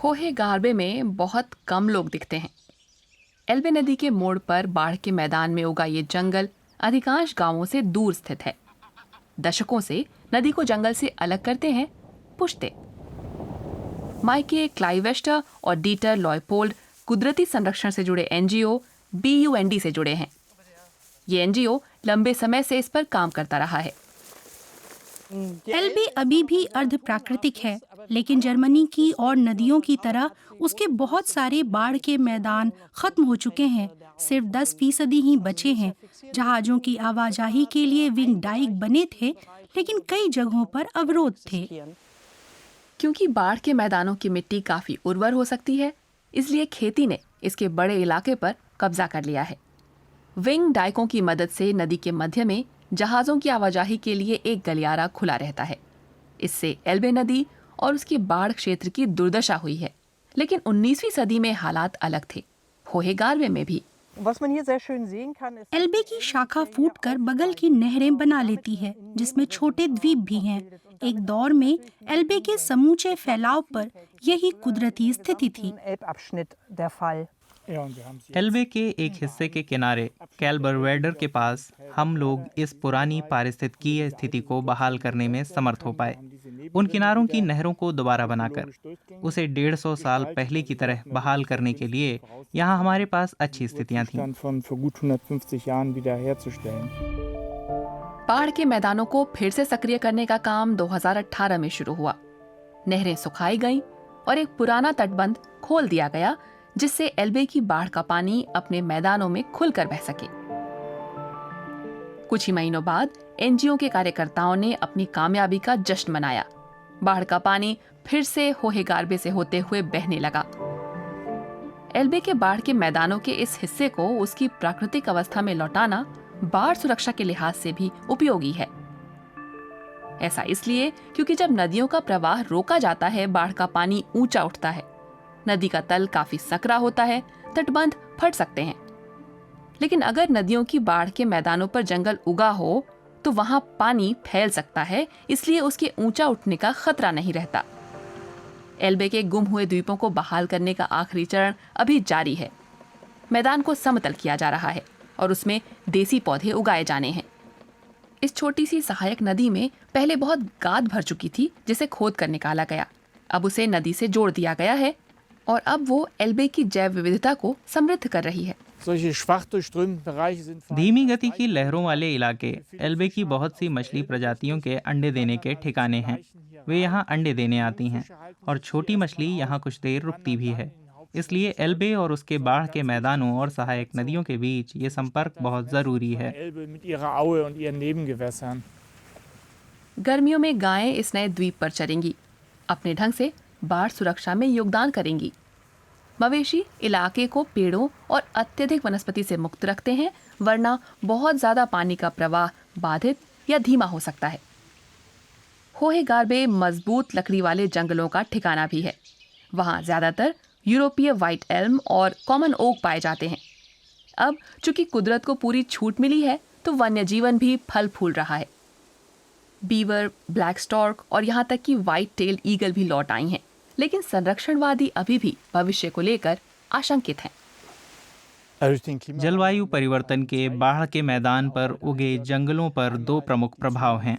होहे गार्बे में बहुत कम लोग दिखते हैं। एल्बे नदी के मोड़ पर बाढ़ के मैदान में उगा ये जंगल अधिकांश गांवों से दूर स्थित है। दशकों से नदी को जंगल से अलग करते हैं पुश्ते। माइके क्लाइवेस्टर और डीटर लॉयपोल्ड कुदरती संरक्षण से जुड़े एनजीओ BUND से जुड़े हैं। ये एनजीओ लंबे समय से इस पर काम करता रहा है। एल्बे अभी भी अर्ध प्राकृतिक है, लेकिन जर्मनी की और नदियों की तरह उसके बहुत सारे बाढ़ के मैदान खत्म हो चुके हैं। सिर्फ 10% ही बचे हैं। जहाजों की आवाजाही के लिए विंग डाइक बने थे, लेकिन कई जगहों पर अवरोध थे। क्योंकि बाढ़ के मैदानों की मिट्टी काफी उर्वर हो सकती है, इसलिए खेती ने इसके बड़े इलाके पर कब्जा कर लिया है। विंग डाइकों की मदद से नदी के मध्य में जहाजों की आवाजाही के लिए एक गलियारा खुला रहता है। इससे एल्बे नदी और उसकी बाढ़ क्षेत्र की दुर्दशा हुई है। लेकिन 19वीं सदी में हालात अलग थे। होहे गार्बे में भी एल्बे की शाखा फूटकर बगल की नहरें बना लेती है, जिसमें छोटे द्वीप भी हैं। एक दौर में एल्बे के समूचे फैलाव पर यही कुदरती स्थिति थी। एल्बे के एक हिस्से के किनारे कैलबरवेडर के पास हम लोग इस पुरानी पारिस्थितिकीय स्थिति को बहाल करने में समर्थ हो पाए। उन किनारों की नहरों को दोबारा बनाकर उसे 150 साल पहले की तरह बहाल करने के लिए यहाँ हमारे पास अच्छी स्थितियाँ थीं। बाढ़ के मैदानों को फिर से सक्रिय करने का काम 2018 में शुरू हुआ। नहरें सुखाई गईं और एक पुराना तटबंध खोल दिया गया, जिससे एल्बे की बाढ़ का पानी अपने मैदानों में खुलकर बह सके। कुछ ही महीनों बाद एनजीओ के कार्यकर्ताओं ने अपनी कामयाबी का जश्न मनाया। बाढ़ का पानी फिर से होहे गार्बे से होते हुए बहने लगा। एल्बे के बाढ़ के मैदानों के इस हिस्से को उसकी प्राकृतिक अवस्था में लौटाना बाढ़ सुरक्षा के लिहाज से भी उपयोगी है। ऐसा इसलिए क्योंकि जब नदियों का प्रवाह रोका जाता है, बाढ़ का पानी ऊंचा उठता है। नदी का तल काफी सकरा होता है, तटबंध फट सकते हैं। लेकिन अगर नदियों की बाढ़ के मैदानों पर जंगल उगा हो तो वहां पानी फैल सकता है, इसलिए उसके ऊंचा उठने का खतरा नहीं रहता। एल्बे के गुम हुए द्वीपों को बहाल करने का आखिरी चरण अभी जारी है। मैदान को समतल किया जा रहा है और उसमें देसी पौधे उगाए जाने हैं। इस छोटी सी सहायक नदी में पहले बहुत गाद भर चुकी थी, जिसे खोद कर निकाला गया। अब उसे नदी से जोड़ दिया गया है और अब वो एल्बे की जैव विविधता को समृद्ध कर रही है। धीमी गति की लहरों वाले इलाके एल्बे की बहुत सी मछली प्रजातियों के अंडे देने के ठिकाने हैं। वे यहाँ अंडे देने आती हैं और छोटी मछली यहाँ कुछ देर रुकती भी है। इसलिए एल्बे और उसके बाढ़ के मैदानों और सहायक नदियों के बीच ये संपर्क बहुत जरूरी है। गर्मियों में गायें इस नए द्वीप पर चरेंगी, अपने ढंग से बाढ़ सुरक्षा में योगदान करेंगी। मवेशी इलाके को पेड़ों और अत्यधिक वनस्पति से मुक्त रखते हैं, वरना बहुत ज्यादा पानी का प्रवाह बाधित या धीमा हो सकता है। होहे गार्बे मजबूत लकड़ी वाले जंगलों का ठिकाना भी है। वहां ज्यादातर यूरोपीय व्हाइट एल्म और कॉमन ओक पाए जाते हैं। अब चूंकि कुदरत को पूरी छूट मिली है, तो वन्य जीवन भी फल फूल रहा है। बीवर, ब्लैक स्टॉर्क और यहाँ तक कि व्हाइट टेल ईगल भी लौट आई हैं। लेकिन संरक्षणवादी अभी भी भविष्य को लेकर आशंकित हैं। जलवायु परिवर्तन के बाढ़ के मैदान पर उगे जंगलों पर दो प्रमुख प्रभाव हैं।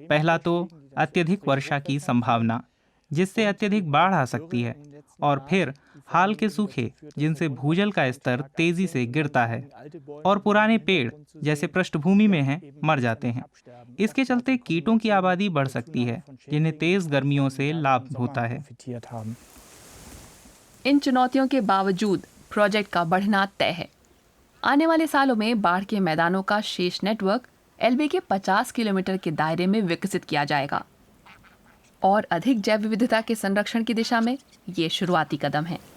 पहला तो अत्यधिक वर्षा की संभावना, जिससे अत्यधिक बाढ़ आ सकती है, और फिर हाल के सूखे, जिनसे भूजल का स्तर तेजी से गिरता है और पुराने पेड़ जैसे पृष्ठभूमि में हैं मर जाते हैं। इसके चलते कीटों की आबादी बढ़ सकती है, जिन्हें तेज गर्मियों से लाभ होता है। इन चुनौतियों के बावजूद प्रोजेक्ट का बढ़ना तय है। आने वाले सालों में बाढ़ के मैदानों का शेष नेटवर्क एल्बे के 50 किलोमीटर के दायरे में विकसित किया जाएगा और अधिक जैव विविधता के संरक्षण की दिशा में ये शुरुआती कदम है।